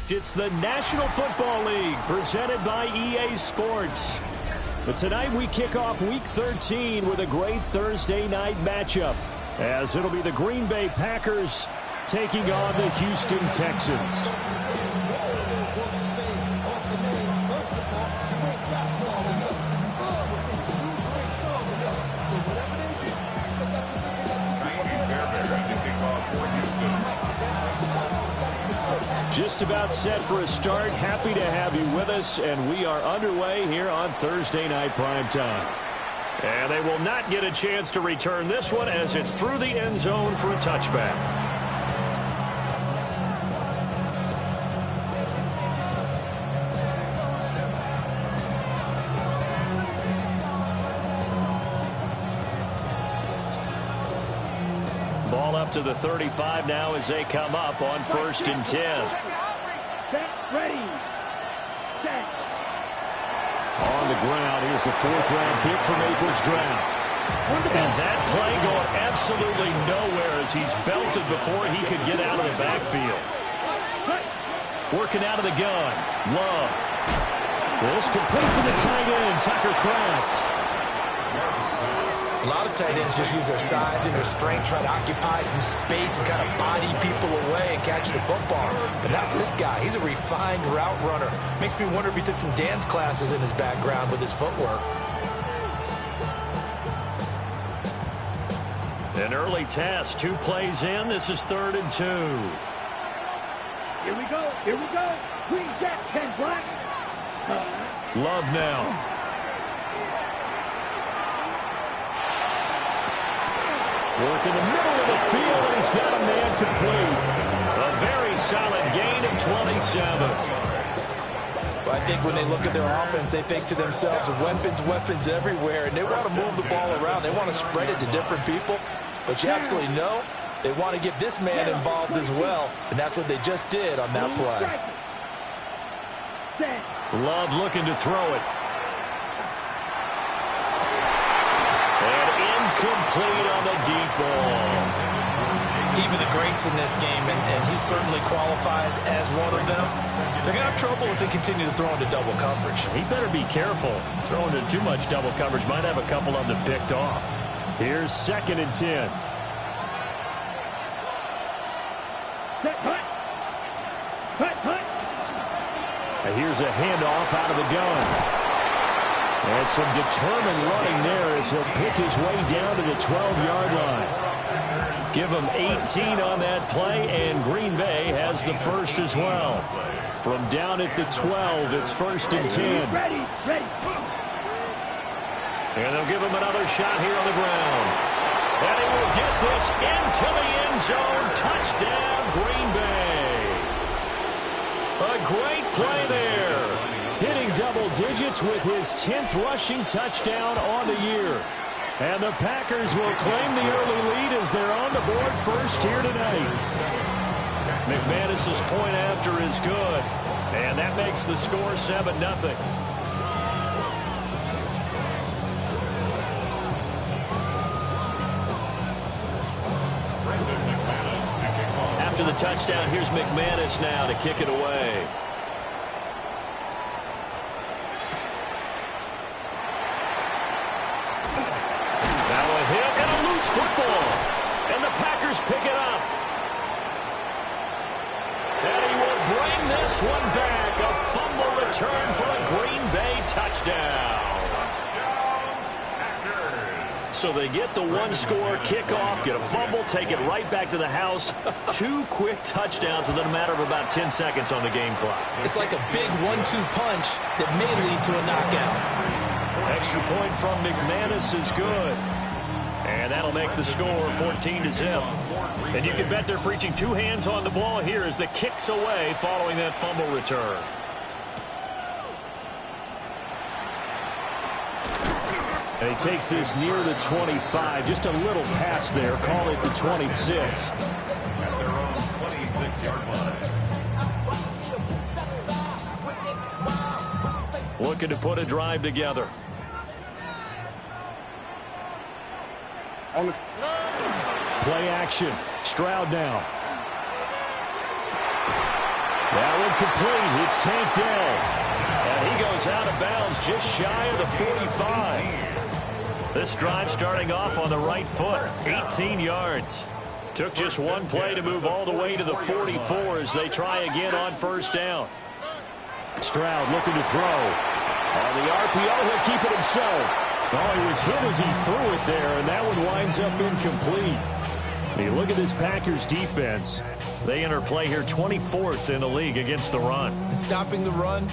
It's the National Football League presented by EA Sports. But tonight we kick off Week 13 with a great Thursday night matchup, as it'll be the Green Bay Packers taking on the Houston Texans. Just about set for a start. Happy to have you with us, and we are underway here on Thursday Night Primetime. And they will not get a chance to return this one as it's through the end zone for a touchback. Ball up to the 35 now as they come up on 1st and 10. Set, ready, set. On the ground, here's a 4th-round pick from April's draft. And that play going absolutely nowhere as he's belted before he could get out of the backfield. Working out of the gun, Love. This complete to the tight end, Tucker Kraft. A lot of tight ends just use their size and their strength, try to occupy some space and kind of body people away and catch the football. But not this guy. He's a refined route runner. Makes me wonder if he took some dance classes in his background with his footwork. An early test, 2 plays in. This is 3rd and 2. Here we go, here we go. Green Jack, 10 black. Love now. Work in the middle of the field, and he's got a man complete. A very solid gain of 27. Well, I think when they look at their offense, they think to themselves, weapons everywhere, and they want to move the ball around. They want to spread it to different people. But you absolutely know they want to get this man involved as well, and that's what they just did on that play. Love looking to throw it. Complete on the deep ball. Even the greats in this game, and he certainly qualifies as one of them, they're going to have trouble if they continue to throw into double coverage. He better be careful. Throwing into too much double coverage might have a couple of them picked off. Here's 2nd and 10. And here's a handoff out of the gun. And some determined running there as he'll pick his way down to the 12-yard line. Give him 18 on that play, and Green Bay has the first as well. From down at the 12, it's 1st and 10. Ready. And they'll give him another shot here on the ground. And he will get this into the end zone. Touchdown, Green Bay. A great play there. Hitting double digits with his 10th rushing touchdown on the year. And the Packers will claim the early lead as they're on the board first here tonight. McManus's point after is good. And that makes the score 7-0. After the touchdown, here's McManus now to kick it away. Football, and the Packers pick it up. And he will bring this one back. A fumble return for a Green Bay touchdown. So they get the one-score kickoff, get a fumble, take it right back to the house. 2 quick touchdowns within a matter of about 10 seconds on the game clock. It's like a big 1-2 punch that may lead to a knockout. Extra point from McManus is good. And that'll make the score 14-0. And you can bet they're preaching 2 hands on the ball here as the kick's away following that fumble return. And he takes this near the 25. Just a little pass there. Call it the 26. At their own 26-yard line. Looking to put a drive together. Play action. Stroud now. That one complete. It's Tank Dell. And he goes out of bounds just shy of the 45. This drive starting off on the right foot. 18 yards. Took just one play to move all the way to the 44 as they try again on first down. Stroud looking to throw. On the RPO, he'll keep it himself. Oh, he was hit as he threw it there, and that one winds up incomplete. You look at this Packers defense. They enter play here 24th in the league against the run. And stopping the run,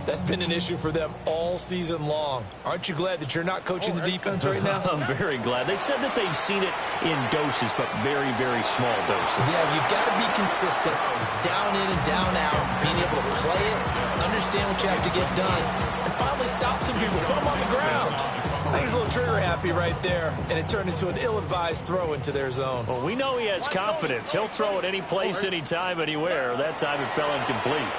that's been an issue for them all season long. Aren't you glad that you're not coaching the defense right now? I'm very glad. They said that they've seen it in doses, but very, very small doses. Yeah, you've got to be consistent. It's down in and down out. Being able to play it, understand what you have to get done, and finally stop some people, put them on the ground. I think he's a little trigger happy right there, and it turned into an ill-advised throw into their zone. Well, we know he has confidence. He'll throw it any place, anytime, anywhere. That time it fell incomplete.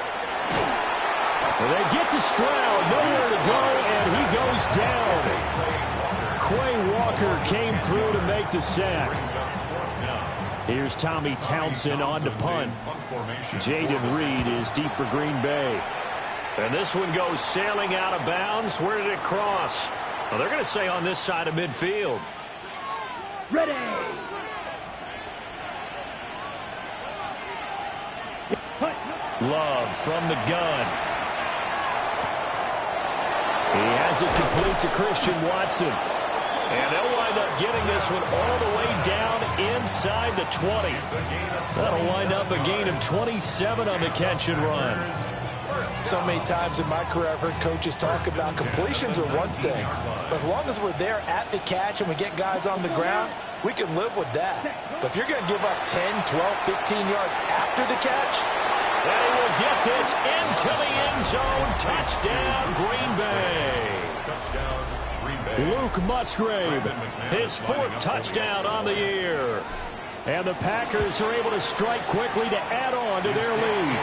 Well, they get to Stroud, nowhere to go, and he goes down. Quay Walker came through to make the sack. Here's Tommy Townsend on to punt. Jaden Reed is deep for Green Bay. And this one goes sailing out of bounds. Where did it cross? Well, they're going to say on this side of midfield. Ready. Love from the gun. He has it complete to Christian Watson. And they'll wind up getting this one all the way down inside the 20. That'll wind up a gain of 27 on the catch and run. So many times in my career I've heard coaches talk about completions are one thing, but as long as we're there at the catch and we get guys on the ground, we can live with that. But if you're going to give up 10, 12, 15 yards after the catch, and he will get this into the end zone. Touchdown, Green Bay. Luke Musgrave, his fourth touchdown on the year. And the Packers are able to strike quickly to add on to their lead.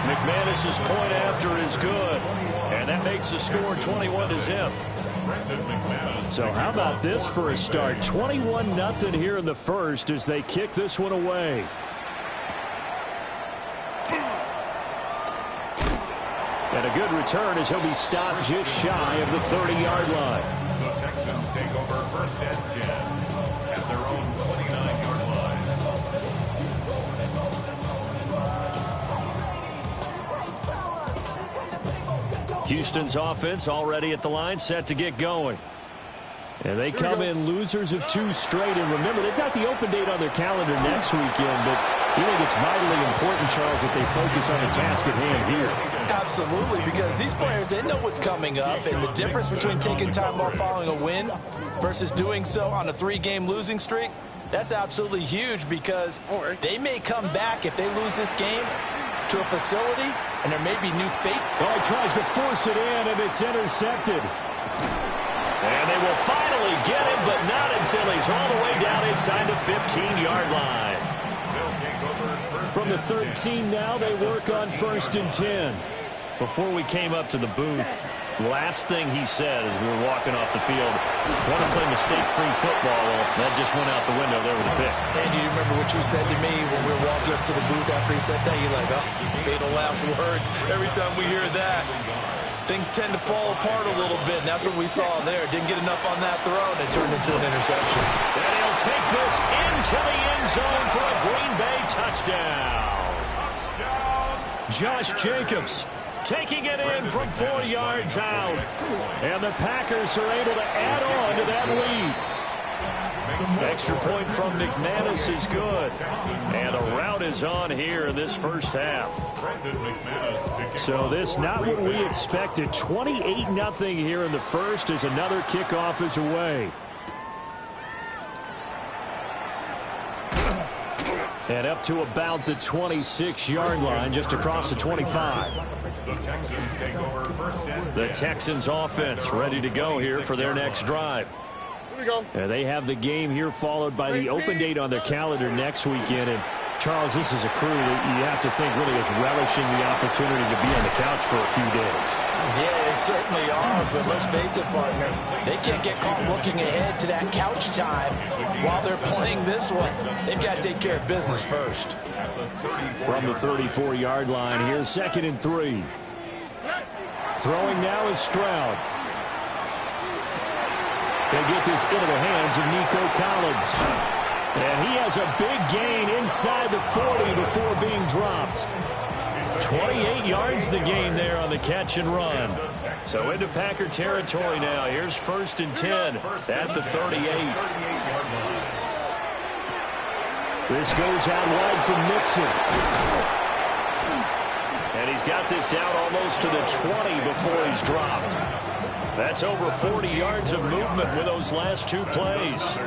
McManus's point after is good, and that makes the score 21-0. So how about this for a start? 21-0 here in the first as they kick this one away. And a good return as he'll be stopped just shy of the 30-yard line. The Texans take over first and 10 at their own 29-yard line. Houston's offense already at the line, set to get going. And they come in losers of 2 straight. And remember, they've got the open date on their calendar next weekend, but you think it's vitally important, Charles, that they focus on the task at hand here. Absolutely, because these players, they know what's coming up, and the difference between taking time off following a win versus doing so on a 3-game losing streak, that's absolutely huge because they may come back if they lose this game to a facility, and there may be new fate. Well, he tries to force it in, and it's intercepted. And they will finally get him, but not until he's all the way down inside the 15-yard line. From the 13 now, they work on first and 10. Before we came up to the booth, last thing he said as we were walking off the field, want to play mistake-free football. Well, that just went out the window there with a pick. And you remember what you said to me when we were walking up to the booth after he said that? You're like, oh, fatal last words. Every time we hear that, things tend to fall apart a little bit, and that's what we saw there. Didn't get enough on that throw, and it turned into an interception. And he'll take this into the end zone for a Green Bay touchdown. Josh Jacobs taking it in from 4 yards out. And the Packers are able to add on to that lead. Extra point from McManus is good. And a rout is on here in this first half. So this not what we expected. 28-0 here in the first as another kickoff is away. And up to about the 26-yard line, just across the 25. The Texans take over first and 10. The Texans offense ready to go here for their next drive. Here we go. And they have the game here followed by the open date on their calendar next weekend. And Charles, this is a crew that you have to think really is relishing the opportunity to be on the couch for a few days. Yeah, they certainly are, but let's face it, partner. They can't get caught looking ahead to that couch time while they're playing this one. They've got to take care of business first. From the 34-yard line, here's 2nd and 3. Throwing now is Stroud. They get this into the hands of Nico Collins. And he has a big gain inside the 40 before being dropped. 28 yards the gain there on the catch and run. So into Packer territory now. Here's 1st and 10 at the 38. This goes out wide from Mixon. And he's got this down almost to the 20 before he's dropped. That's over 40 yards of movement with those last 2 plays.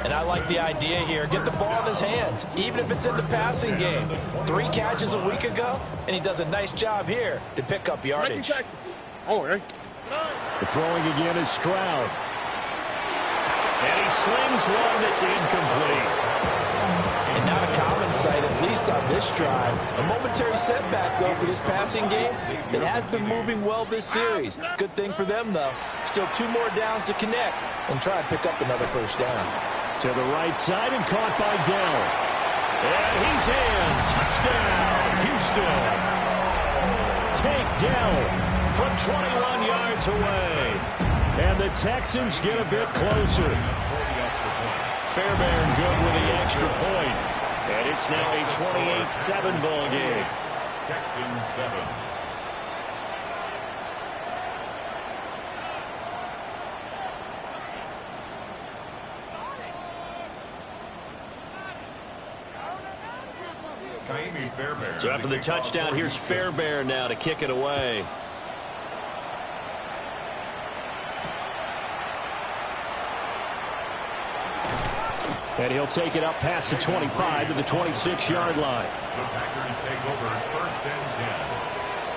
And I like the idea here. Get the ball in his hands, even if it's in the passing game. 3 catches a week ago, and he does a nice job here to pick up yardage. The throwing again is Stroud. And he slings one that's incomplete. And not a common sight, at least on this drive. A momentary setback, though, for this passing game. It has been moving well this series. Good thing for them, though. Still 2 more downs to connect and try and pick up another 1st down. To the right side and caught by Dell. And he's in. Touchdown, Houston. Take Dell from 21 yards away. And the Texans get a bit closer. Fairbairn good with the extra point. And it's now a 28-7 ball game. Texans 7. So after the touchdown, here's Fairbairn now to kick it away. And he'll take it up past the 25 to the 26-yard line. The Packers take over 1st and 10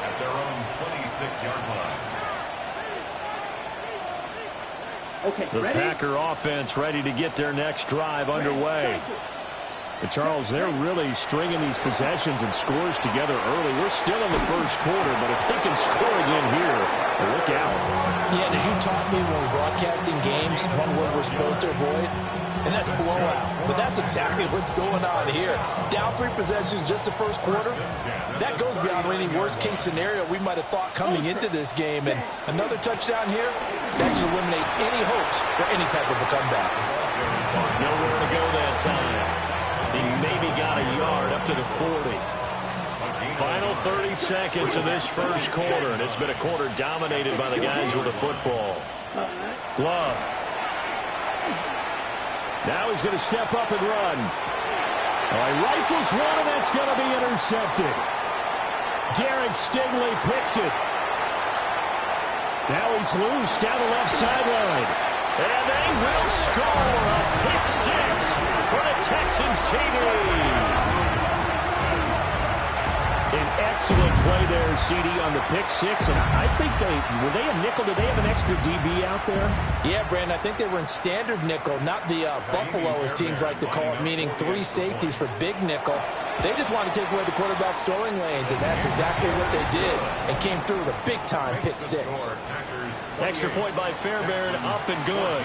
at their own 26-yard line. Okay, The ready? Packer offense ready to get their next drive underway. But Charles, they're really stringing these possessions and scores together early. We're still in the 1st quarter, but if they can score again here, look out. Yeah, and as you taught me when we're broadcasting games, one word we're supposed to avoid, and that's blowout. But that's exactly what's going on here. Down 3 possessions just the 1st quarter. That goes beyond any worst-case scenario we might have thought coming into this game. And another touchdown here, that should eliminate any hopes for any type of a comeback. Nowhere to go that time. He maybe got a yard up to the 40. Final 30 seconds of this 1st quarter, and it's been a quarter dominated by the guys with the football. Glove. Now he's going to step up and run. He rifles one, and that's going to be intercepted. Derek Stingley picks it. Now he's loose down the left sideline. And they will score a pick 6 for the Texans TD. An excellent play there, CD, on the pick 6. And I think were they a nickel? Did they have an extra DB out there? Yeah, Brandon, I think they were in standard nickel, not the Buffalo, as teams like to call it, meaning 3 safeties for big nickel. They just wanted to take away the quarterback's throwing lanes, and that's exactly what they did, and came through with a big-time pick 6. Extra point by Fairbairn, up and good.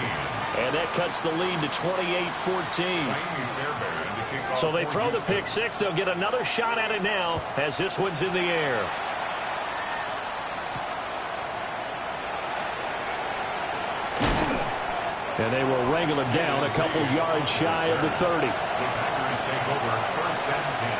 And that cuts the lead to 28-14. So they throw the pick 6. They'll get another shot at it now as this one's in the air. And they will wrangle him down a couple yards shy of the 30. The Packers take over 1st and 10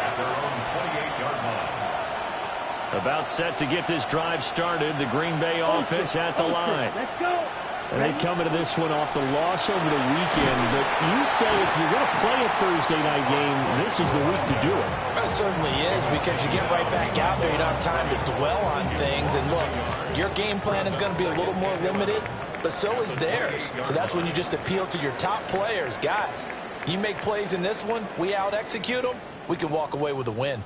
at their own 28-yard line. About set to get this drive started. The Green Bay offense at the line. Let's go. And they come into this one off the loss over the weekend. But you say if you're going to play a Thursday night game, this is the week to do it. It certainly is, because you get right back out there. You don't have time to dwell on things. And look, your game plan is going to be a little more limited, but so is theirs. So that's when you just appeal to your top players. Guys, you make plays in this one, we out-execute them, we can walk away with a win.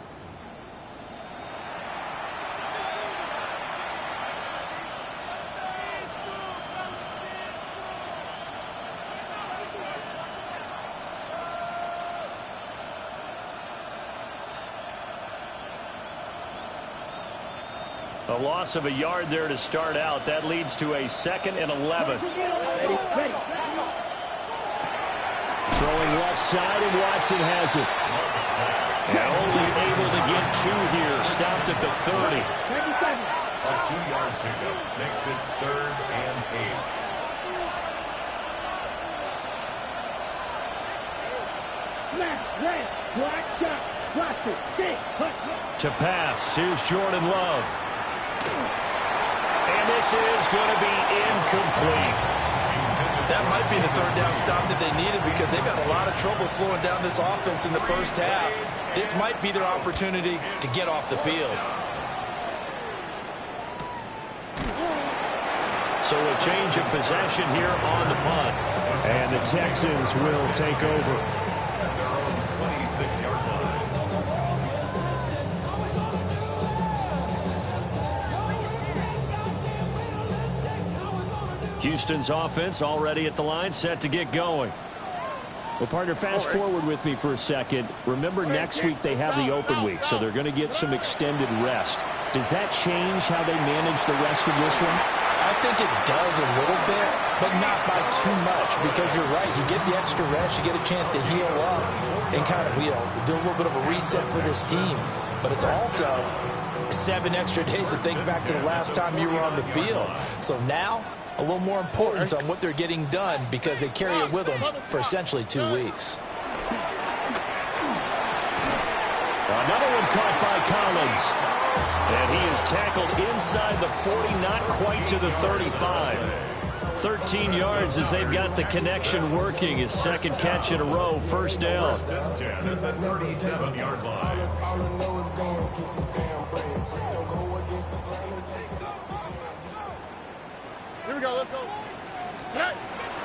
A loss of a yard there to start out. That leads to a 2nd and 11. Throwing left side, and Watson has it. And only able to get 2 here. Stopped at the 30. A 2-yard pickup makes it 3rd and 8. To pass, here's Jordan Love. And this is going to be incomplete. That might be the 3rd down stop that they needed because they've had a lot of trouble slowing down this offense in the first half. This might be their opportunity to get off the field. So a change of possession here on the punt. And the Texans will take over. At their own 26-yard line. Houston's offense already at the line, set to get going. Well, partner, fast forward with me for a second. Remember, next week they have the open week, so they're going to get some extended rest. Does that change how they manage the rest of this one? I think it does a little bit, but not by too much, because you're right. You get the extra rest, you get a chance to heal up and kind of, do a little bit of a reset for this team. But it's also 7 extra days to think back to the last time you were on the field. So now, a little more importance on what they're getting done because they carry it with them for essentially 2 weeks. Another one caught by Collins. And he is tackled inside the 40, not quite to the 35. 13 yards as they've got the connection working. His 2nd catch in a row, 1st down. 10 at the 37-yard line. Here we go, let's go.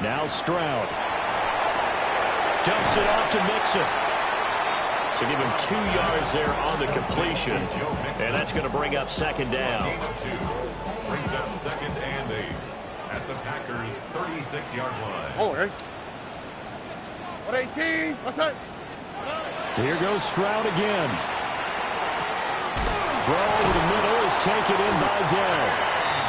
Now Stroud. Dumps it off to Mixon. So give him 2 yards there on the completion. And that's going to bring up 2nd down. Brings up 2nd and 8 at the Packers' 36-yard line. Oh, right. 118. What's that? Here goes Stroud again. Throw over the middle is taken in by Dell.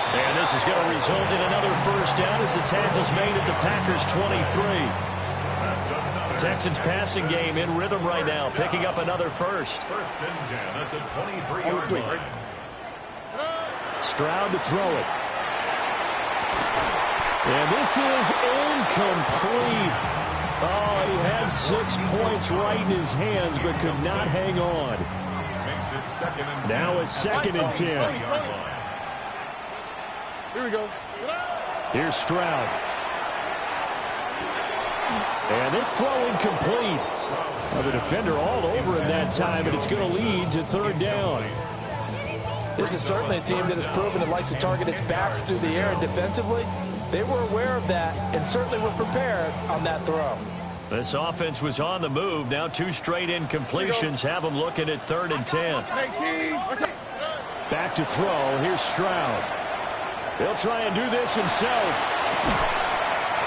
And this is going to result in another 1st down as the tackle's made at the Packers' 23. Texans passing game in rhythm right now, picking up another 1st. 1st and 10 at the 23-yard line. Stroud to throw it. And this is incomplete. Oh, he had 6 points right in his hands, but could not hang on. Makes it 2nd and 10. Now it's 2nd and 10. Here we go. Here's Stroud. And this throw incomplete. Well, the defender all over him that time, and it's going to lead to 3rd down. This is certainly a team that has proven it likes to target its backs through the air, and defensively, they were aware of that and certainly were prepared on that throw. This offense was on the move. Now 2 straight incompletions have them looking at 3rd and 10. Back to throw. Here's Stroud. He'll try and do this himself.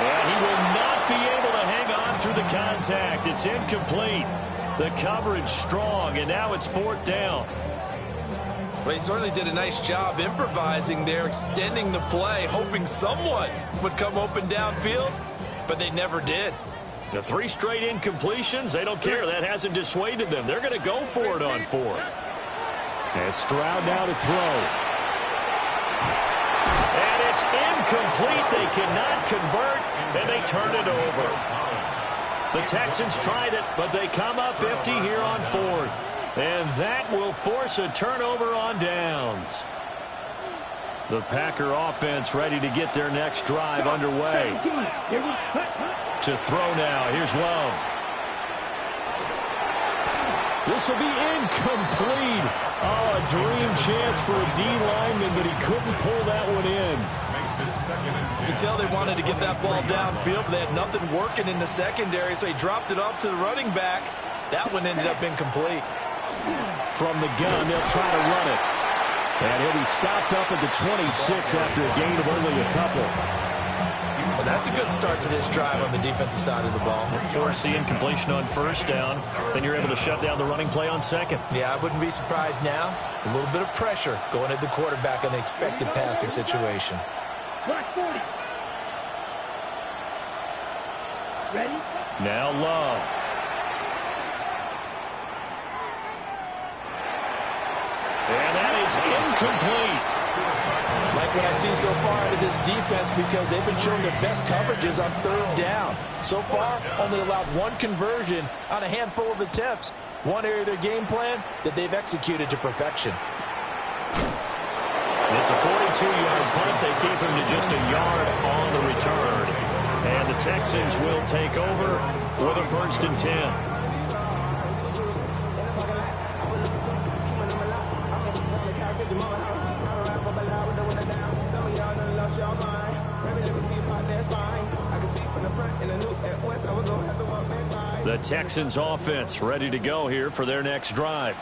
And he will not be able to hang on through the contact. It's incomplete. The coverage strong, and now it's 4th down. Well, he certainly did a nice job improvising there, extending the play, hoping someone would come open downfield, but they never did. The 3 straight incompletions, they don't care. That hasn't dissuaded them. They're going to go for it on 4th. And Stroud now to throw. And it's incomplete. They cannot convert, and they turn it over. The Texans tried it, but they come up empty here on 4th. And that will force a turnover on downs. The Packer offense ready to get their next drive underway. To throw now. Here's Love. This will be incomplete. Oh, a dream chance for a D lineman, but he couldn't pull that one in. You could tell they wanted to get that ball downfield, but they had nothing working in the secondary, so he dropped it off to the running back. That one ended up incomplete. From the gun, they'll try to run it. And he'll be stopped up at the 26 after a gain of only a couple. Well, that's a good start to this drive on the defensive side of the ball. Force the incompletion on first down. Then you're able to shut down the running play on second. Yeah, I wouldn't be surprised now. A little bit of pressure going at the quarterback in the expected passing situation. Black 40. Ready? Now Love. And that is incomplete. Like what I see so far out of this defense, because they've been showing their best coverages on third down. So far, only allowed one conversion on a handful of attempts. One area of their game plan that they've executed to perfection. It's a 42-yard punt. They keep him to just a yard on the return. And the Texans will take over with a 1st and 10. The Texans offense ready to go here for their next drive.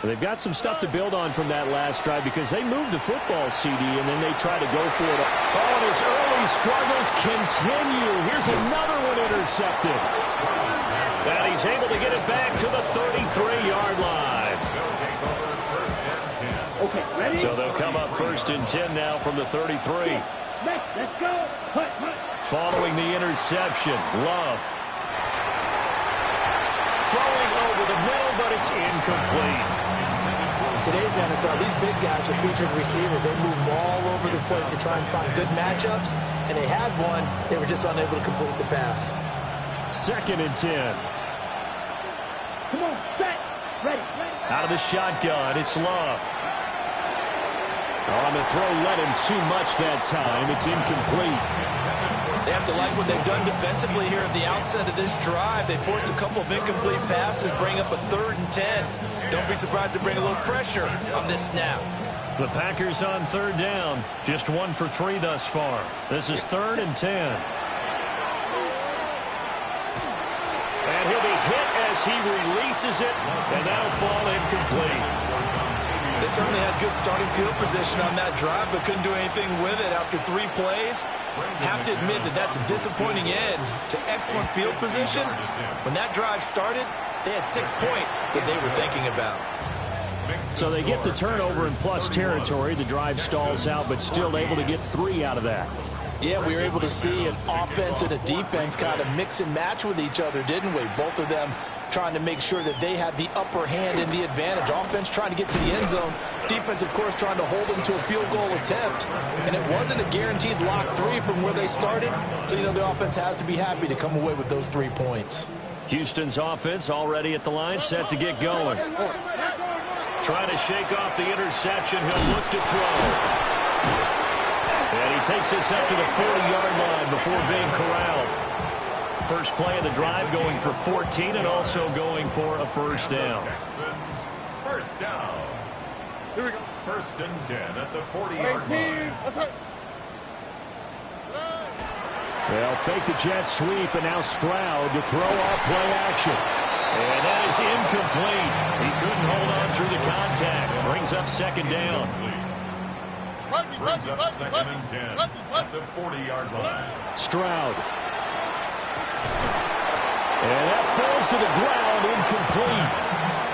They've got some stuff to build on from that last drive because they moved the football, CD, and then they try to go for it. Oh, and his early struggles continue. Here's another one intercepted. And he's able to get it back to the 33-yard line. Okay, ready? So they'll come up 1st and 10 now from the 33. Let's go. Punt. Following the interception, Love. Throwing over the middle, but it's incomplete. In today's NFL, these big guys are featured receivers. They move all over the place to try and find good matchups, and they had one. They were just unable to complete the pass. 2nd and 10. Come on, set. Ready. Out of the shotgun, it's Love. On the throw, led him too much that time. It's incomplete. They have to like what they've done defensively here at the outset of this drive. They forced a couple of incomplete passes, bring up a 3rd and 10. Don't be surprised to bring a little pressure on this snap. The Packers on 3rd down. Just 1 for 3 thus far. This is 3rd and 10. And he'll be hit as he releases it, and that'll fall incomplete. They certainly had good starting field position on that drive, but couldn't do anything with it after 3 plays. Have to admit that that's a disappointing end to excellent field position. When that drive started, they had 6 points that they were thinking about. So they get the turnover in plus territory. The drive stalls out, but still able to get 3 out of that. Yeah, we were able to see an offense and a defense kind of mix and match with each other, didn't we? Both of them trying to make sure that they had the upper hand and the advantage. Offense trying to get to the end zone. Defense, of course, trying to hold them to a field goal attempt. And it wasn't a guaranteed lock 3 from where they started. So, you know, the offense has to be happy to come away with those 3 points. Houston's offense already at the line, set to get going. Trying to shake off the interception. He'll look to throw. And he takes this up to the 40-yard line before being corralled. First play of the drive going for 14 and also going for a 1st down. Texans, 1st down. Here we go. 1st and 10 at the 40-yard line. That's it. They'll fake the jet sweep, and now Stroud to throw off play action. And that is incomplete. He couldn't hold on through the contact. Brings up 2nd down. Brings up 2nd and 10 at the 40-yard line. Stroud. And that falls to the ground, incomplete.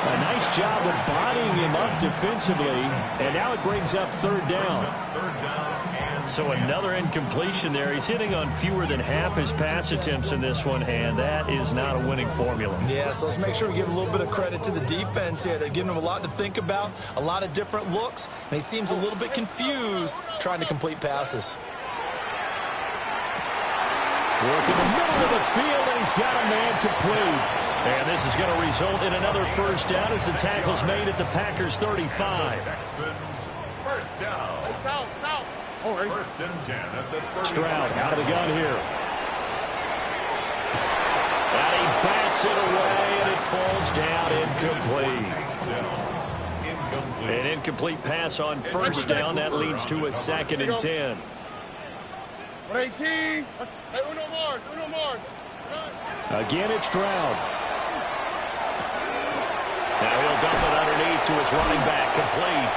A nice job of bodying him up defensively, and now it brings up 3rd down. So another incompletion there. He's hitting on fewer than half his pass attempts in this one, and that is not a winning formula. Yeah, so let's make sure we give a little bit of credit to the defense here. They're giving him a lot to think about, a lot of different looks, and he seems a little bit confused trying to complete passes. Work in the middle of the field, and he's got a man complete. And this is going to result in another 1st down as the tackle's made at the Packers' 35. Texans, 1st down. 1st and 10 at the 30. Stroud out of the gun here. And he bats it away, and it falls down incomplete. An incomplete pass on 1st down. That leads to a 2nd and 10. 118. Uno more. Again, it's Stroud. Now he'll dump it underneath to his running back, complete.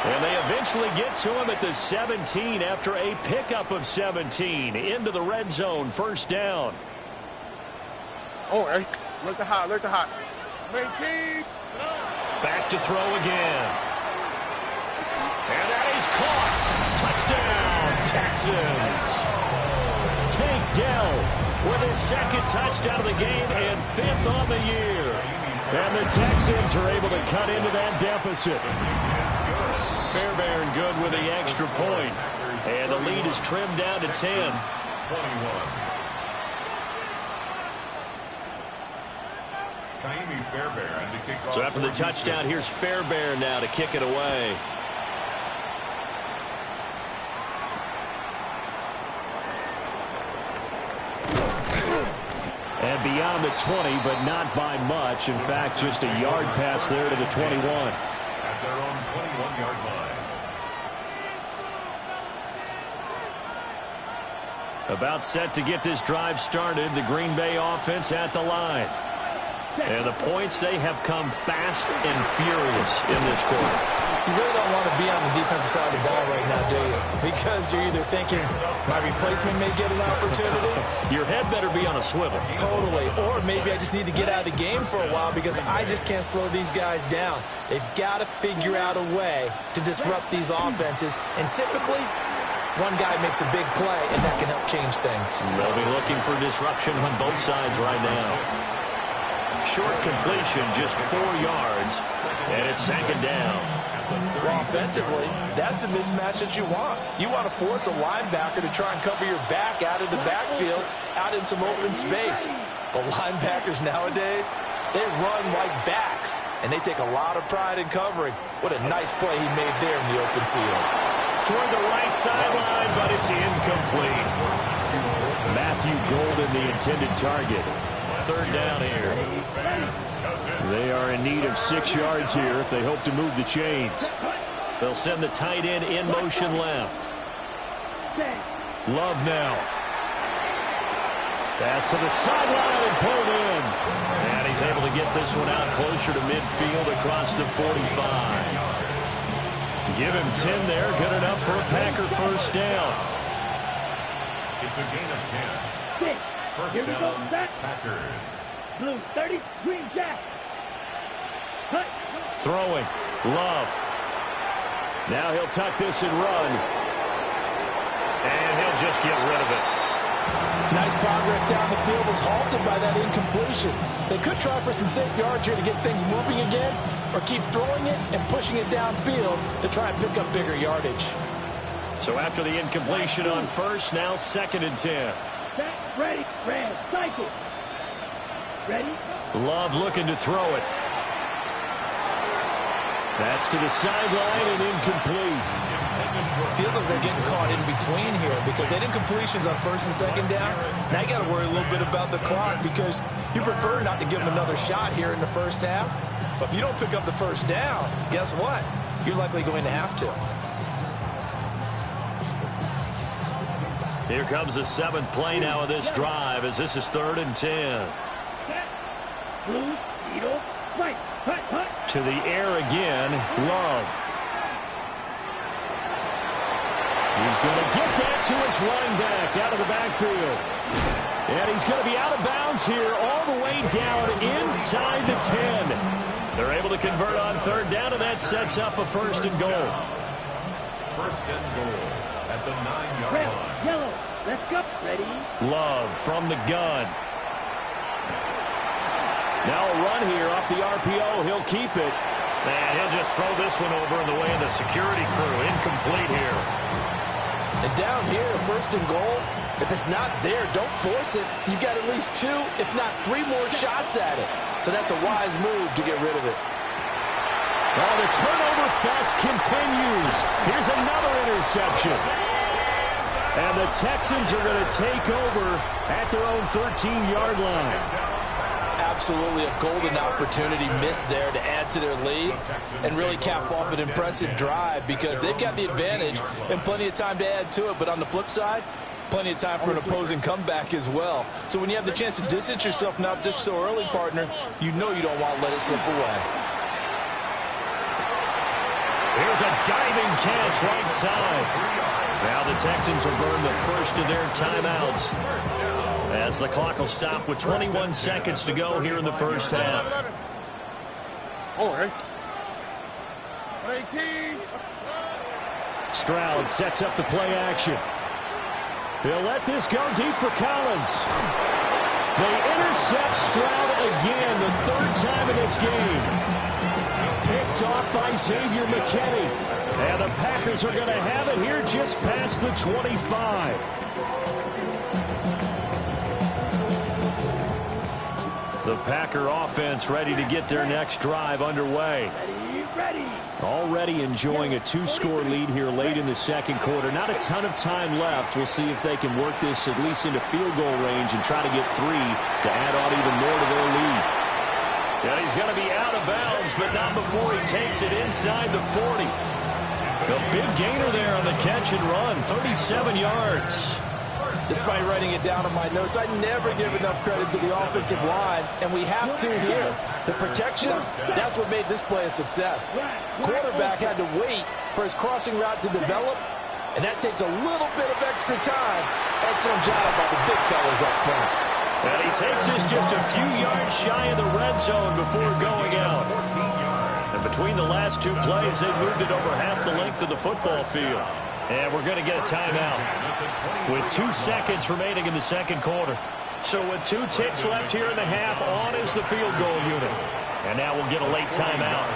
And they eventually get to him at the 17 after a pickup of 17 into the red zone. First down. Oh, look the hot, look the hot. 19. Back to throw again. And that is caught. Touchdown, Texans. Tank Dell with his second touchdown of the game and 5th on the year. And the Texans are able to cut into that deficit. Fairbairn good with the extra point. And the lead is trimmed down to 10. 21. So after the touchdown, here's Fairbairn now to kick it away. And beyond the 20, but not by much. In fact, just a yard pass there to the 21. At their own 21-yard line. About set to get this drive started. The Green Bay offense at the line. And the points, they have come fast and furious in this quarter. You really don't want to be on the defensive side of the ball right now, do you? Because you're either thinking, my replacement may get an opportunity. Your head better be on a swivel. Totally. Or maybe I just need to get out of the game for a while because I just can't slow these guys down. They've got to figure out a way to disrupt these offenses. And typically, one guy makes a big play, and that can help change things. They'll be looking for disruption on both sides right now. Short completion, just 4 yards, and it's second down. Well, offensively, that's the mismatch that you want. You want to force a linebacker to try and cover your back out of the backfield, out in some open space. But linebackers nowadays, they run like backs, and they take a lot of pride in covering. What a nice play he made there in the open field. Toward the right sideline, but it's incomplete. Matthew Golden, the intended target. Third down here. They are in need of 6 yards here if they hope to move the chains. They'll send the tight end in motion left. Love now. Pass to the sideline and pulled in. And he's able to get this one out closer to midfield across the 45. Give him 10 there. Good enough for a Packer first down. It's a gain of 10. First Here we go, down, set. Packers. Blue 30, green jack. Cut. Throwing. Love. Now he'll tuck this and run. And he'll just get rid of it. Nice progress down the field was halted by that incompletion. They could try for some safe yards here to get things moving again, or keep throwing it and pushing it downfield to try and pick up bigger yardage. So after the incompletion on first, now second and 10. Set, ready, red, cycle. Ready? Love looking to throw it. That's to the sideline and incomplete. Feels like they're getting caught in between here because they had incompletions on first and second down. Now you got to worry a little bit about the clock because you prefer not to give them another shot here in the first half. But if you don't pick up the first down, guess what? You're likely going to have to. Here comes the 7th play now of this drive as this is 3rd and 10. Blue, needle, right, cut, cut. To the air again, Love. He's going to get that to his running back out of the backfield. And he's going to be out of bounds here all the way down inside the 10. They're able to convert on 3rd down, and that sets up a 1st and goal. 1st and goal at the 9-yard Red, line. yellow, let's go. Ready? Love from the gun. Now a run here off the RPO. He'll keep it. And he'll just throw this one over in the way of the security crew. Incomplete here. And down here, 1st and goal, if it's not there, don't force it. You've got at least 2, if not 3 more shots at it. So that's a wise move to get rid of it. Oh, the turnover fest continues. Here's another interception. And the Texans are going to take over at their own 13-yard line. Absolutely a golden opportunity missed there to add to their lead and really cap off an impressive drive because they've got the advantage and plenty of time to add to it. But on the flip side, plenty of time for an opposing comeback as well. So when you have the chance to distance yourself from the opposition so early, partner, you know you don't want to let it slip away. Here's a diving catch right side. Now the Texans will burn the first of their timeouts as the clock will stop with 21 seconds to go here in the first half. All right. 18. Stroud sets up the play action. He'll let this go deep for Collins. They intercept Stroud again, the third time in this game. Picked off by Xavier McKinney. And the Packers are going to have it here just past the 25. The Packer offense ready to get their next drive underway. Already enjoying a two-score lead here late in the second quarter. Not a ton of time left. We'll see if they can work this at least into field goal range and try to get 3 to add on even more to their lead. And he's going to be out of bounds, but not before he takes it inside the 40. A big gainer there on the catch and run, 37 yards. Despite writing it down in my notes, I never give enough credit to the offensive line, and we have to here. The protection, that's what made this play a success. Quarterback had to wait for his crossing route to develop, and that takes a little bit of extra time. Excellent job by the big fellas up front. And he takes us just a few yards shy of the red zone before going out. And between the last two plays, they moved it over half the length of the football field. And we're going to get a timeout with 2 seconds remaining in the second quarter. So with 2 ticks left here in the half, on is the field goal unit. And now we'll get a late timeout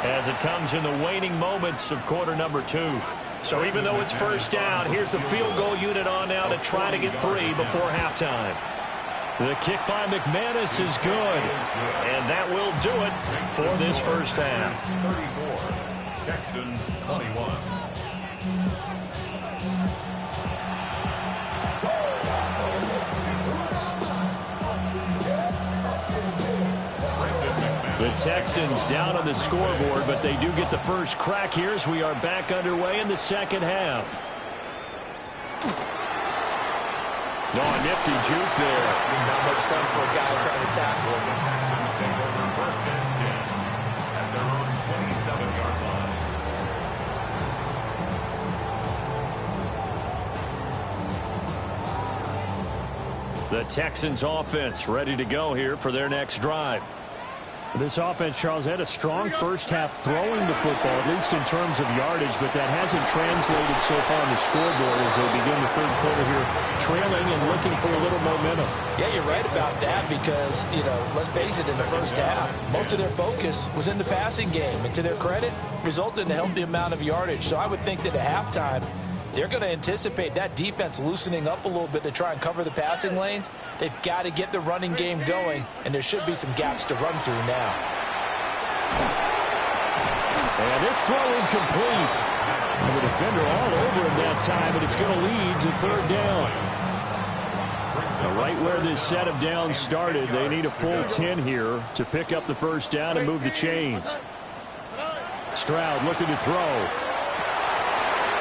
as it comes in the waning moments of quarter number 2. So even though it's first down, here's the field goal unit on now to try to get 3 before halftime. The kick by McManus is good. And that will do it for this first half. 34, Texans 21. The Texans down on the scoreboard, but they do get the first crack here as we are back underway in the second half. Oh, nifty juke there. Not much fun for a guy trying to tackle him. The Texans take over first and 10 at their own 27-yard line. The Texans offense ready to go here for their next drive. This offense, Charles, had a strong first half throwing the football, at least in terms of yardage, but that hasn't translated so far on the scoreboard as they begin the third quarter here, trailing and looking for a little momentum. Yeah, you're right about that because, let's face it, in the first half, most of their focus was in the passing game. And to their credit, resulted in a healthy amount of yardage. So I would think that at halftime, they're going to anticipate that defense loosening up a little bit to try and cover the passing lanes. They've got to get the running game going, and there should be some gaps to run through now. And this throw incomplete. The defender all over him that time, and it's going to lead to third down. Right where this set of downs started, they need a full 10 here to pick up the first down and move the chains. Stroud looking to throw.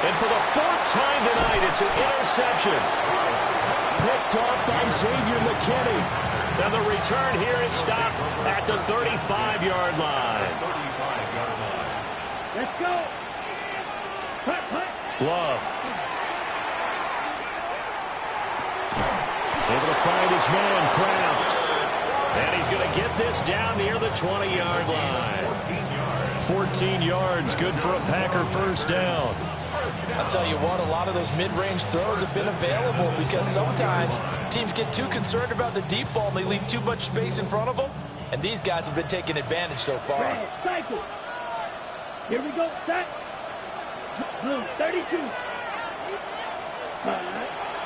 And for the 4th time tonight, it's an interception. Picked off by Xavier McKinney. Now the return here is stopped at the 35-yard line. Let's go. Love. Able to find his man, Kraft. And he's going to get this down near the 20-yard line. 14 yards, good for a Packer first down. I'll tell you what, a lot of those mid-range throws have been available because sometimes teams get too concerned about the deep ball and they leave too much space in front of them. And these guys have been taking advantage so far. Cycle. Here we go. Set. Blue, 32.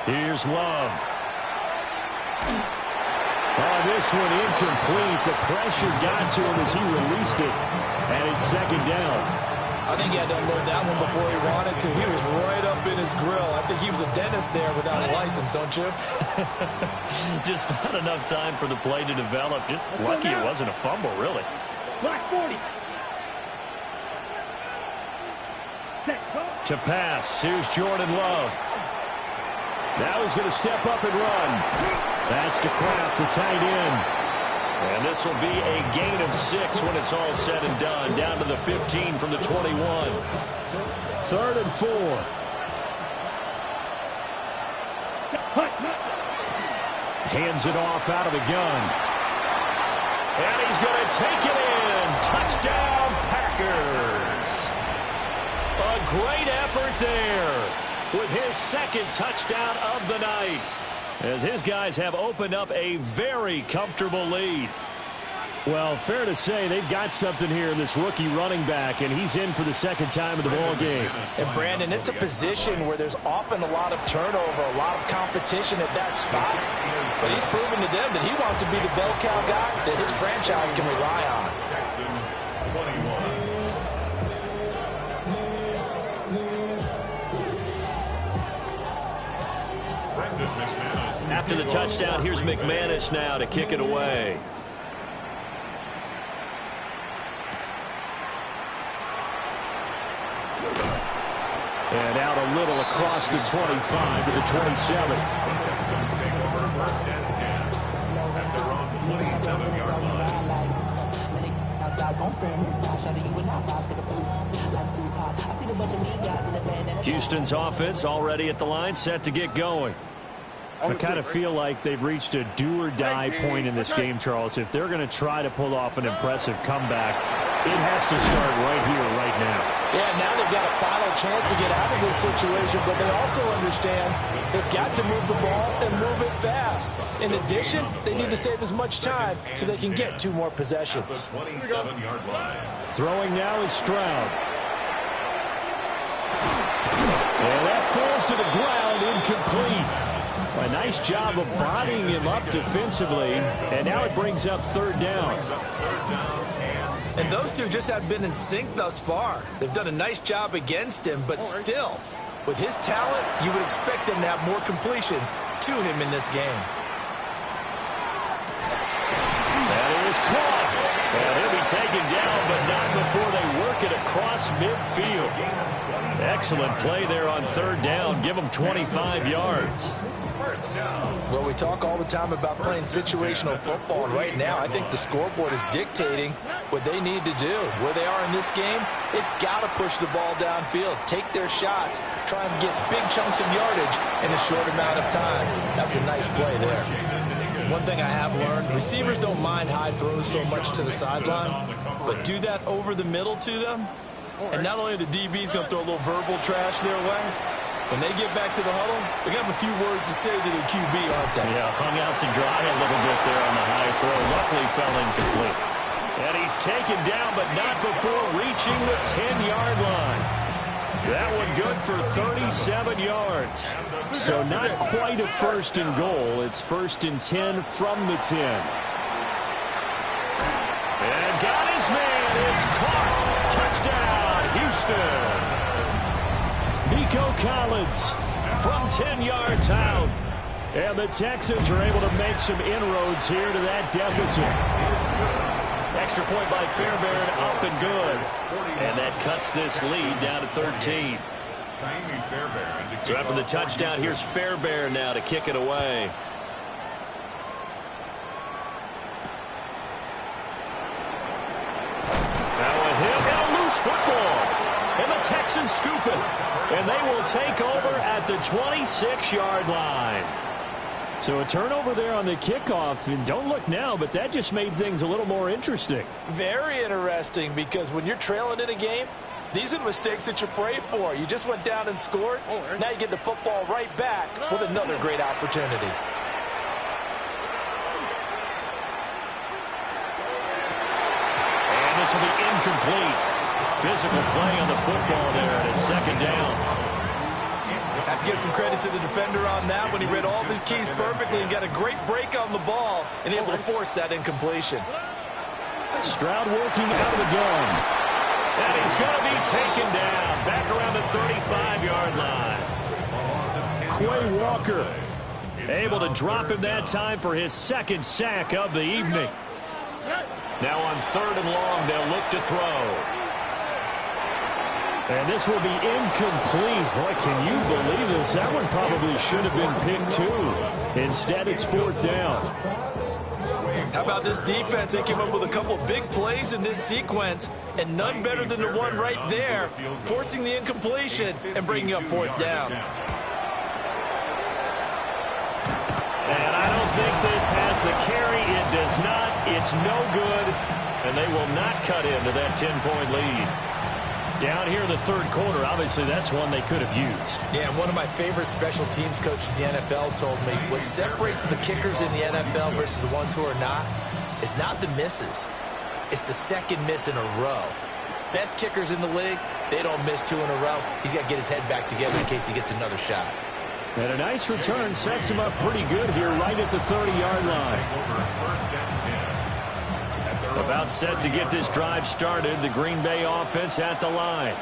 Here's Love. Oh, this one incomplete. The pressure got to him as he released it. And it's second down. I think he had to unload that one before he wanted to. He was right up in his grill. I think he was a dentist there without a license, don't you? Just not enough time for the play to develop. Just lucky it wasn't a fumble, really. Block 40. To pass, here's Jordan Love. Now he's going to step up and run. That's to Kraft, the tight end. And this will be a gain of 6 when it's all said and done. Down to the 15 from the 21. 3rd and 4. Hands it off out of the gun. And he's going to take it in. Touchdown, Packers. A great effort there with his 2nd touchdown of the night, as his guys have opened up a very comfortable lead. Well, fair to say they've got something here in this rookie running back, and he's in for the 2nd time in the ball game. And Brandon, it's a position where there's often a lot of turnover, a lot of competition at that spot. But he's proven to them that he wants to be the bell cow guy that his franchise can rely on. Texans 21. After the touchdown, here's McManus now to kick it away. And out a little across the 25 to the 27. Texans take over 1st and 10 at their own 27-yard line. Houston's offense already at the line, set to get going. I kind of feel like they've reached a do-or-die point in this game, Charles. If they're going to try to pull off an impressive comeback, it has to start right here, right now. Yeah, now they've got a final chance to get out of this situation, but they also understand they've got to move the ball and move it fast. In addition, they need to save as much time so they can get 2 more possessions. 27-yard line. Throwing now is Stroud. And that falls to the ground, incomplete. A nice job of bodying him up defensively, and now it brings up 3rd down. And those two just have been in sync thus far. They've done a nice job against him, but still, with his talent, you would expect them to have more completions to him in this game. That is caught. And he'll be taken down, but not before they work it across midfield. Excellent play there on 3rd down. Give them 25 yards. Well, we talk all the time about playing situational football, and right now I think the scoreboard is dictating what they need to do. Where they are in this game, they've got to push the ball downfield, take their shots, try and get big chunks of yardage in a short amount of time. That's a nice play there. One thing I have learned, receivers don't mind high throws so much to the sideline, but do that over the middle to them, and not only are the DBs going to throw a little verbal trash their way, when they get back to the huddle, they're going to have a few words to say to their QB, aren't they? Yeah, hung out to dry a little bit there on the high throw. Luckily fell incomplete. And he's taken down, but not before reaching the 10-yard line. That one good for 37 yards. So not quite a 1st and goal. It's 1st and 10 from the 10. And got his man. It's caught. Touchdown, Houston. Nico Collins from 10 yards out. And the Texans are able to make some inroads here to that deficit. Extra point by Fairbairn, up and good. And that cuts this lead down to 13. So after the touchdown, here's Fairbairn now to kick it away. Now a hit and a loose football. And the Texans scoop it. And they will take over at the 26-yard line. So a turnover there on the kickoff. And don't look now, but that just made things a little more interesting. Very interesting, because when you're trailing in a game, these are the mistakes that you pray for. You just went down and scored. Now you get the football right back with another great opportunity. And this will be incomplete. Physical play on the football there, and it's 2nd down. Have to give some credit to the defender on that when he read all of his keys perfectly and got a great break on the ball and able to force that incompletion. Stroud working out of the gun. And he's going to be taken down back around the 35-yard line. Quay Walker able to drop him that time for his 2nd sack of the evening. Now on 3rd and long, they'll look to throw. And this will be incomplete. Boy, can you believe this? That one probably should have been picked too. Instead, it's 4th down. How about this defense? They came up with a couple big plays in this sequence, and none better than the one right there, forcing the incompletion and bringing up 4th down. And I don't think this has the carry. It does not. It's no good. And they will not cut into that 10-point lead. Down here in the 3rd quarter, obviously that's one they could have used. Yeah, and one of my favorite special teams coaches in the NFL told me what separates the kickers in the NFL versus the ones who are not is not the misses. It's the second miss in a row. Best kickers in the league, they don't miss 2 in a row. He's got to get his head back together in case he gets another shot. And a nice return sets him up pretty good here right at the 30-yard line. About set to get this drive started. The Green Bay offense at the line.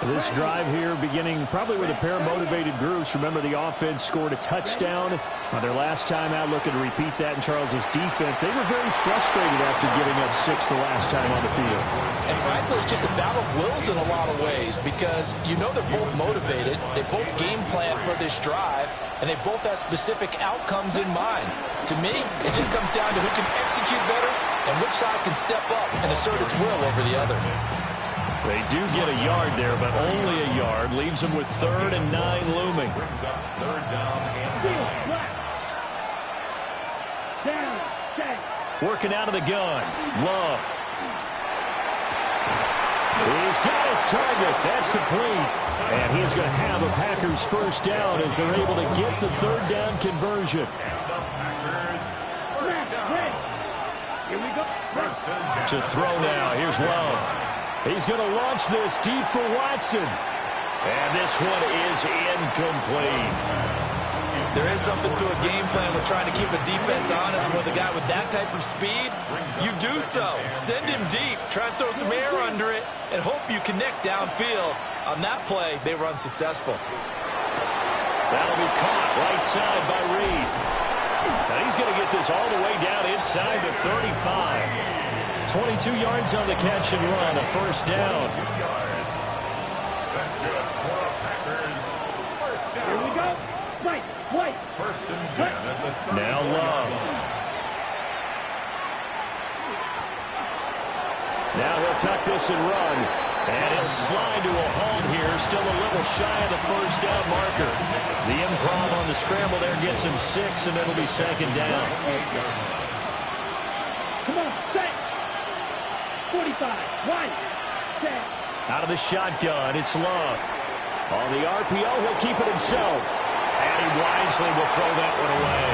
This drive here beginning probably with a pair of motivated groups. Remember, the offense scored a touchdown on their last time out, looking to repeat that in Charles's defense. They were very frustrated after giving up 6 the last time on the field. And frankly, it's just a battle of wills in a lot of ways because you know they're both motivated. They both game plan for this drive, and they both have specific outcomes in mind. To me, it just comes down to who can execute better and which side can step up and assert its will over the other. They do get a yard there, but only a yard. Leaves them with 3rd and 9 looming. Brings up 3rd down and 9. Working out of the gun. Love. He's got his target. That's complete. And he's going to have a Packers 1st down as they're able to get the 3rd down conversion. Here we go. To throw now. Here's Love. He's going to launch this deep for Watson. And this one is incomplete. There is something to a game plan with trying to keep a defense honest with a guy with that type of speed. You do so. Send him deep. Try and throw some air under it and hope you connect downfield. On that play, they were unsuccessful. That'll be caught right side by Reed. Now he's going to get this all the way down inside the 35. 22 yards on the catch and run, a 1st down. That's good for the Packers. 1st down. Here we go. Right. 1st and 10 at the 30. Now Love. Now he'll tuck this and run. And he'll slide to a halt here. Still a little shy of the 1st down marker. The improv on the scramble there gets him 6, and it'll be 2nd down. Come on, set. 45, 1, set. Out of the shotgun, it's Love. On the RPO, he'll keep it himself. And he wisely will throw that one away.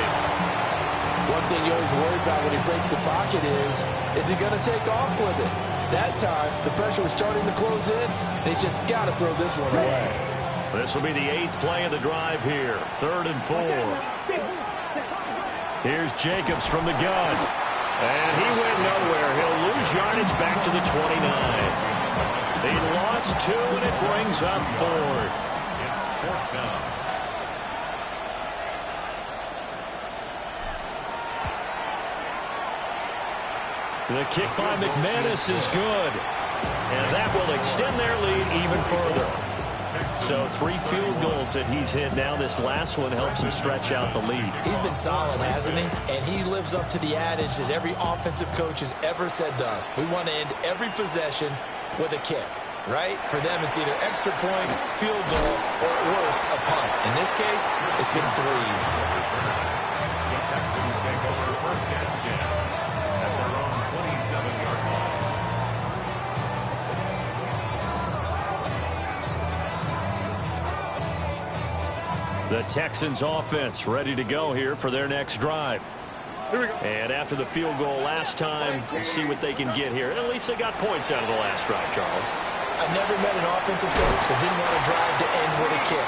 One thing you always worry about when he breaks the pocket is he going to take off with it? That time, the pressure was starting to close in, and he's just got to throw this one away. This will be the 8th play of the drive here. 3rd and 4. Here's Jacobs from the gun. And he went nowhere. He'll lose yardage back to the 29. They lost 2, and it brings up 4th. It's 4th down. The kick by McManus is good. And that will extend their lead even further. So 3 field goals that he's hit now. This last one helps him stretch out the lead. He's been solid, hasn't he? And he lives up to the adage that every offensive coach has ever said to us. We want to end every possession with a kick, right? For them, it's either extra point, field goal, or at worst, a punt. In this case, it's been 3s. The Texans take over 1st and 10 at their own 27-yard line. The Texans offense ready to go here for their next drive. Here we go. And after the field goal last time, we'll see what they can get here. At least they got points out of the last drive, Charles. I never met an offensive coach that didn't want to drive to end with a kick.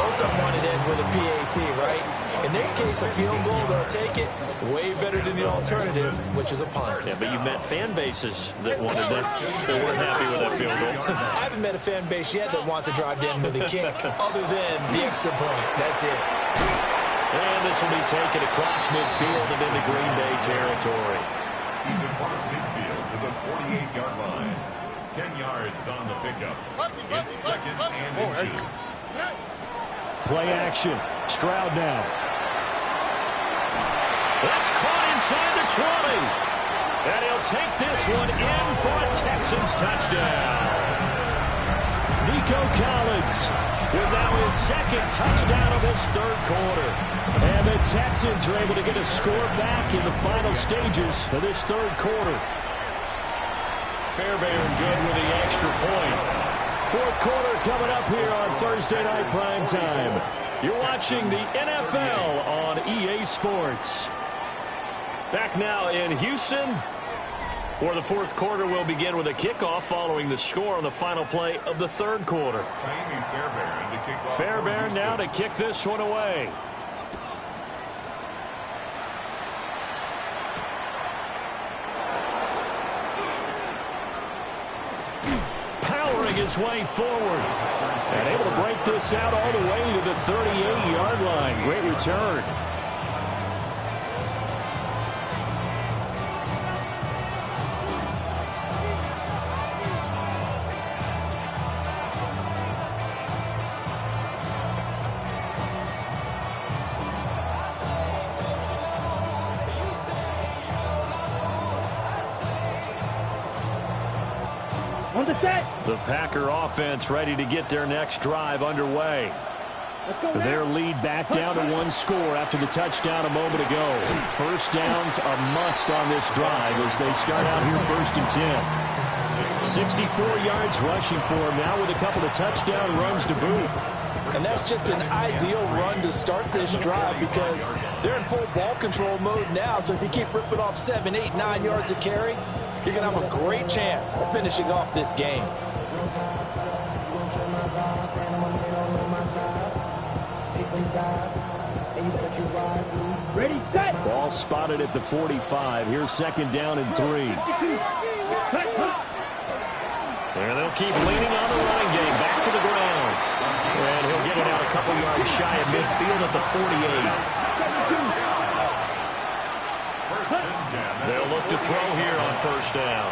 Most of them wanted to end with a PAT, right? In this case, a field goal, they'll take it. Way better than the alternative, which is a punt. Yeah, but you met fan bases that wanted that. They weren't happy with that field goal. I haven't met a fan base yet that wants to drive to end with a kick, other than the extra point. That's it. And this will be taken across midfield and into Green Bay territory. He's across midfield to the 48-yard line. 10 yards on the pickup. It's second and inches. Play action. Stroud now. That's caught inside the 20. And he'll take this one in for a Texans touchdown. Nico Collins with now his second touchdown of this third quarter. And the Texans are able to get a score back in the final stages of this third quarter. Fairbairn good with the extra point. Fourth quarter coming up here on Thursday Night Primetime. You're watching the NFL on EA Sports. Back now in Houston, where the fourth quarter will begin with a kickoff following the score on the final play of the third quarter. Fairbairn now to kick this one away. Powering his way forward. And able to break this out all the way to the 38-yard line. Great return. The Packer offense ready to get their next drive underway. Their lead back down to one score after the touchdown a moment ago. First down's a must on this drive as they start out here first and 10. 64 yards rushing for him now with a couple of touchdown runs to boot. And that's just an ideal run to start this drive because they're in full ball control mode now. So if you keep ripping off 7, 8, 9 yards a carry, you're going to have a great chance of finishing off this game. Ready, set. Ball spotted at the 45. Here's second down and 3. And they'll keep leaning on the running game. Back to the ground. And he'll get it out a couple yards shy of midfield at the 48. They'll look to throw here on first down.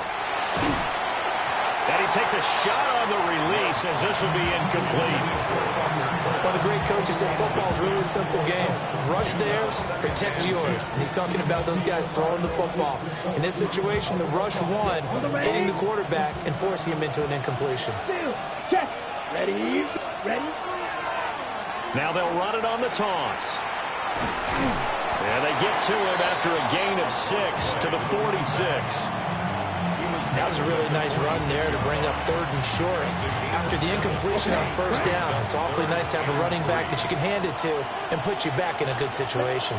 And he takes a shot on the release as this will be incomplete. One of the great coaches said football's really a simple game. Rush theirs, protect yours. And he's talking about those guys throwing the football. In this situation, the rush one, hitting the quarterback and forcing him into an incompletion. Check. Ready. Ready. Now they'll run it on the toss. And they get to him after a gain of 6 to the 46. That was a really nice run there to bring up third and short. After the incompletion on first down, it's awfully nice to have a running back that you can hand it to and put you back in a good situation.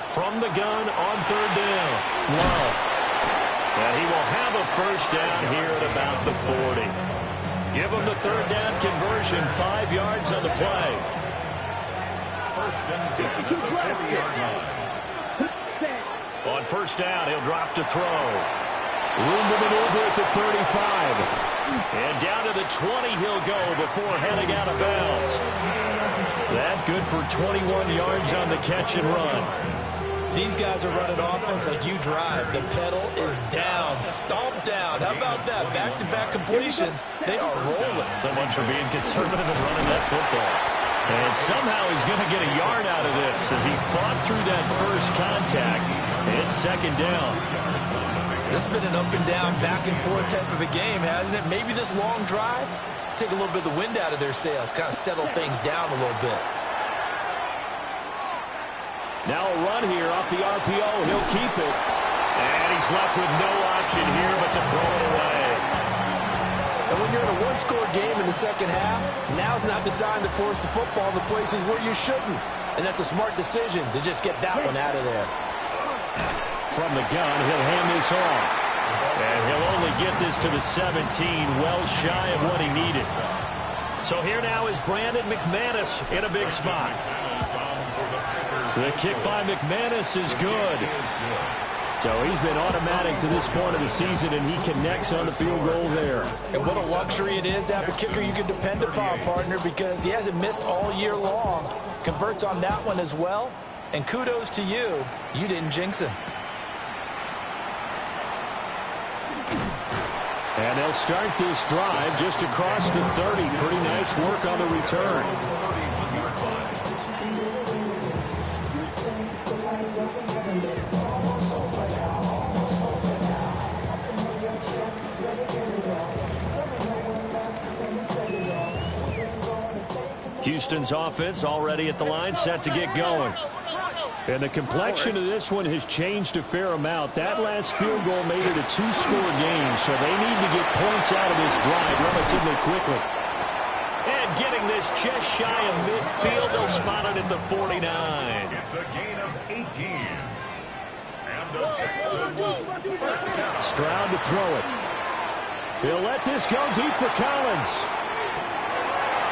From the gun on third down, Love. And he will have a first down here at about the 40. Give him the third down conversion, 5 yards on the play. First and 10 at the 50-yard line. On first down, he'll drop to throw. Room to maneuver at the 35. And down to the 20 he'll go before heading out of bounds. That good for 21 yards on the catch and run. These guys are running offense like you drive. The pedal is down, stomp down. How about that? Back-to-back completions. They are rolling. So much for being conservative and running that football. And somehow he's going to get a yard out of this as he fought through that first contact. It's second down. This has been an up and down, back and forth type of a game, hasn't it? Maybe this long drive, take a little bit of the wind out of their sails, kind of settle things down a little bit. Now a run here off the RPO. He'll keep it. And he's left with no option here but to throw it away. And when you're in a one-score game in the second half, now's not the time to force the football in the places where you shouldn't. And that's a smart decision to just get that one out of there. From the gun, he'll hand this off. And he'll only get this to the 17, well shy of what he needed. So here now is Brandon McManus in a big spot. The kick by McManus is good. So he's been automatic to this point of the season, and he connects on the field goal there. And what a luxury it is to have a kicker you can depend upon, partner, because he hasn't missed all year long. Converts on that one as well. And kudos to you. You didn't jinx him. And they'll start this drive just across the 30. Pretty nice work on the return. Houston's offense already at the line, set to get going. And the complexion of this one has changed a fair amount. That last field goal made it a two-score game, so they need to get points out of this drive relatively quickly. And getting this just shy of midfield, they'll spot it at the 49. It's a gain of 18. And the Texans first down. Stroud to throw it. He'll let this go deep for Collins.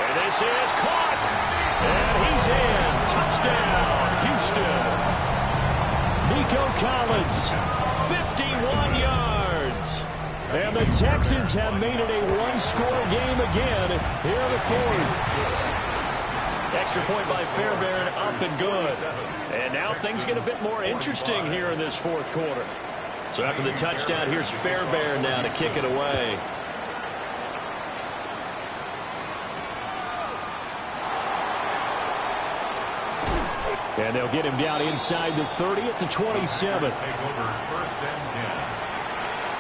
And this is caught. And he's in. Touchdown, Houston. Nico Collins, 51 yards. And the Texans have made it a one-score game again here in the fourth. Extra point by Fairbairn, up and good. And now things get a bit more interesting here in this fourth quarter. So after the touchdown, here's Fairbairn now to kick it away. And they'll get him down inside the 30 at the 27. Take over first and 10.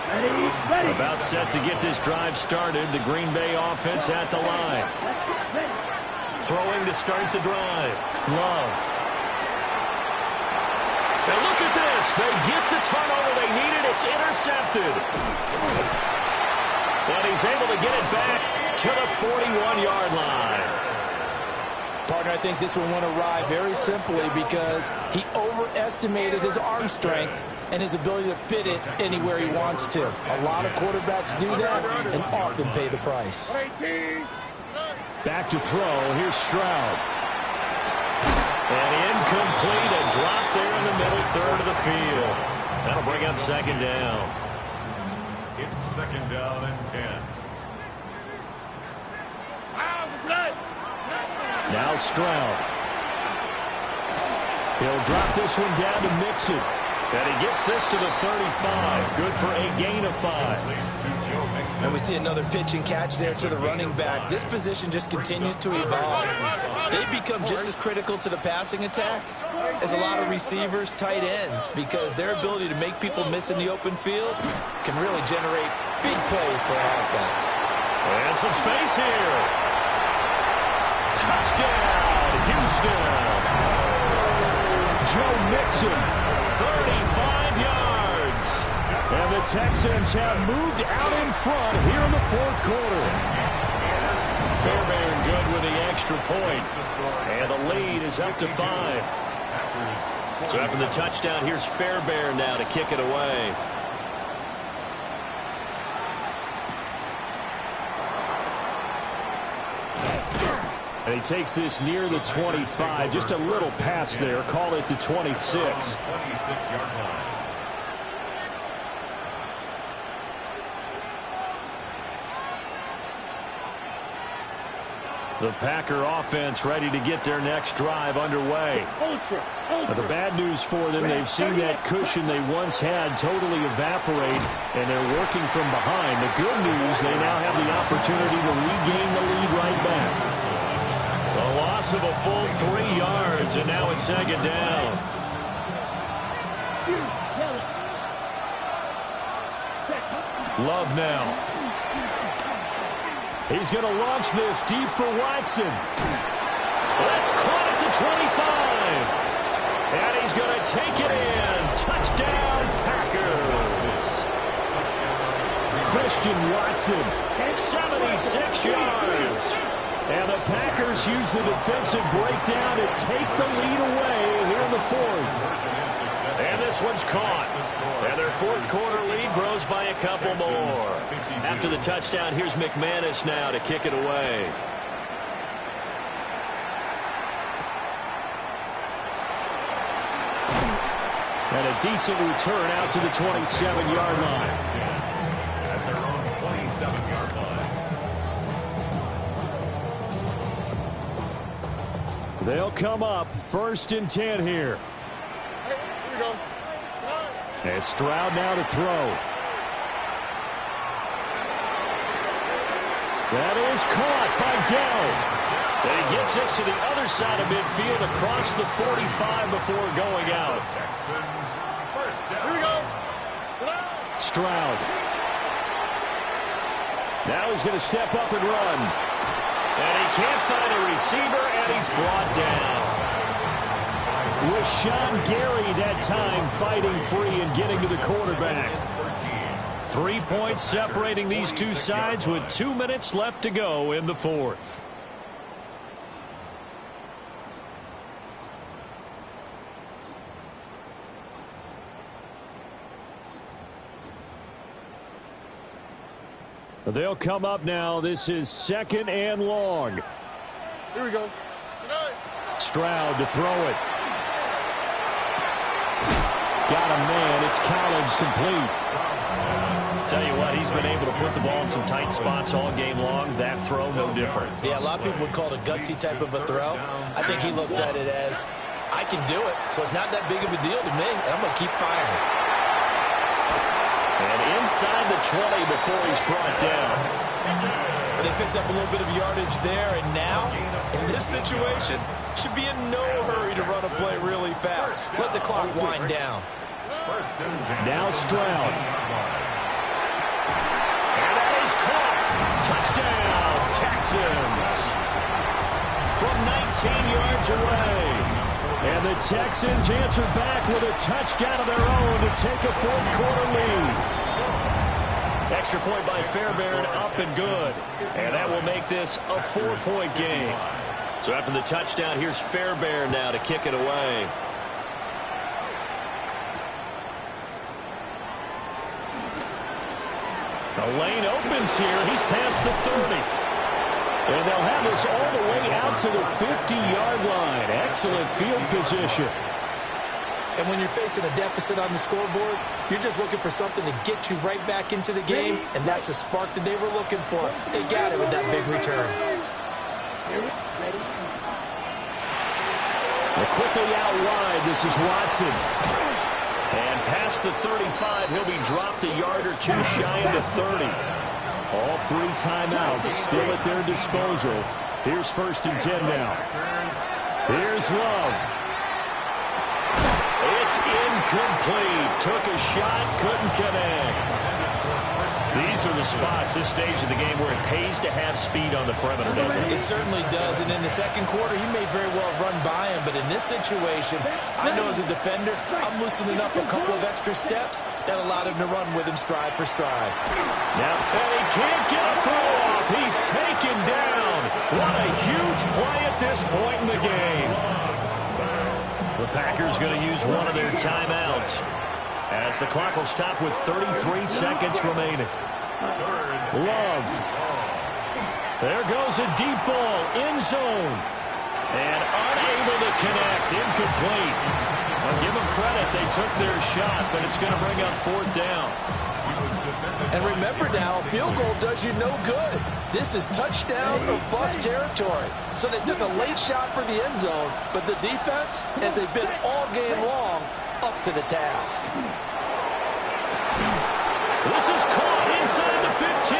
Ready. About set to get this drive started. The Green Bay offense at the line. Throwing to start the drive. Love. Now look at this. They get the turnover they needed. It's intercepted. And he's able to get it back to the 41-yard line. Partner, I think this one went awry very simply because he overestimated his arm strength and his ability to fit it anywhere he wants to. A lot of quarterbacks do that and often pay the price. Back to throw. Here's Stroud. And incomplete. A drop there in the middle third of the field. That'll bring up second down. It's second down and 10. Now Stroud. He'll drop this one down to Mixon. And he gets this to the 35. Good for a gain of 5. And we see another pitch and catch there to the running back. This position just continues to evolve. They become just as critical to the passing attack as a lot of receivers, tight ends, because their ability to make people miss in the open field can really generate big plays for an offense. And some space here. Touchdown, Houston. Joe Mixon, 35 yards. And the Texans have moved out in front here in the fourth quarter. Fairbairn good with the extra point. And the lead is up to 5. So after the touchdown, here's Fairbairn now to kick it away. And he takes this near the 25. Just a little pass there. Call it the 26. 26-yard line. The Packer offense ready to get their next drive underway. Now, the bad news for them, they've seen that cushion they once had totally evaporate, and they're working from behind. The good news, they now have the opportunity to regain the lead right back. A loss of a full 3 yards, and now it's second down. Love now. He's going to launch this deep for Watson. That's caught at the 25. And he's going to take it in. Touchdown, Packers. Christian Watson, 76 yards. And the Packers use the defensive breakdown to take the lead away here in the fourth. And this one's caught. And their fourth quarter lead grows by a couple more. After the touchdown, here's McManus now to kick it away. And a decent return out to the 27-yard line. At their own 27-yard line. They'll come up first and 10 here. Here we go. And Stroud now to throw. That is caught by Dell. And he gets us to the other side of midfield across the 45 before going out. Texans first down. Here we go. Stroud. Now he's going to step up and run. And he can't find a receiver, and he's brought down. Rashawn Gary that time fighting free and getting to the quarterback. 3 points separating these two sides with 2 minutes left to go in the fourth. They'll come up now. This is 2nd and long. Here we go. Stroud to throw it. Got a man. It's Collins complete. Tell you what, he's been able to put the ball in some tight spots all game long. That throw, no different. Yeah, a lot of people would call it a gutsy type of a throw. I think he looks at it as, I can do it, so it's not that big of a deal to me, and I'm going to keep firing. And inside the 20 before he's brought down. They picked up a little bit of yardage there, and now, in this situation, should be in no hurry to run a play really fast. Let the clock wind down. Now Stroud. And that is caught. Touchdown, Texans. From 19 yards away. And the Texans answer back with a touchdown of their own to take a fourth quarter lead. Extra point by Fairbairn, up and good. And that will make this a 4-point game. So after the touchdown, here's Fairbairn now to kick it away. The lane opens here. He's past the 30. And they'll have this all the way out to the 50-yard line. Excellent field position. And when you're facing a deficit on the scoreboard, you're just looking for something to get you right back into the game, and that's the spark that they were looking for. They got it with that big return. And quickly out wide, this is Watson. And past the 35, he'll be dropped a yard or two shy of the 30. All 3 timeouts still at their disposal. Here's 1st and 10 now. Here's Love. It's incomplete. Took a shot, couldn't connect. These are the spots, this stage of the game, where it pays to have speed on the perimeter, doesn't it? It certainly does. And in the second quarter, he may very well run by him. But in this situation, I know as a defender, I'm loosening up a couple of extra steps that allowed him to run with him stride for stride. Now, and he can't get a throw off. He's taken down. What a huge play at this point in the game. The Packers going to use one of their timeouts as the clock will stop with 33 seconds remaining. Love. There goes a deep ball, end zone. And unable to connect, incomplete. I'll give them credit, they took their shot, but it's going to bring up 4th down. And remember now, a field goal does you no good. This is touchdown or bust territory. So they took a late shot for the end zone, but the defense, as they've been all game long, up to the task. This is caught inside the 15.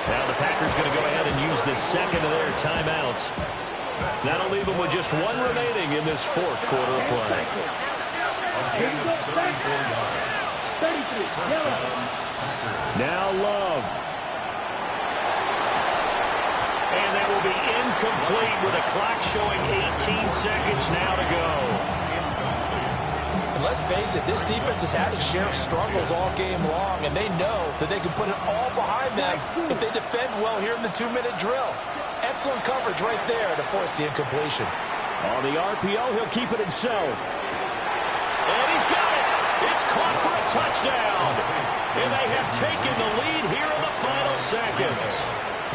Now the Packers going to go ahead and use the second of their timeouts. That'll leave them with just 1 remaining in this 4th quarter of play. Now Love. And that will be incomplete with a clock showing 18 seconds now to go. And let's face it, this defense has had its share of struggles all game long, and they know that they can put it all behind them if they defend well here in the 2-minute drill. Excellent coverage right there to force the incompletion. On the RPO, he'll keep it himself. And he's got it. It's caught for a touchdown. And they have taken the lead here in the final seconds.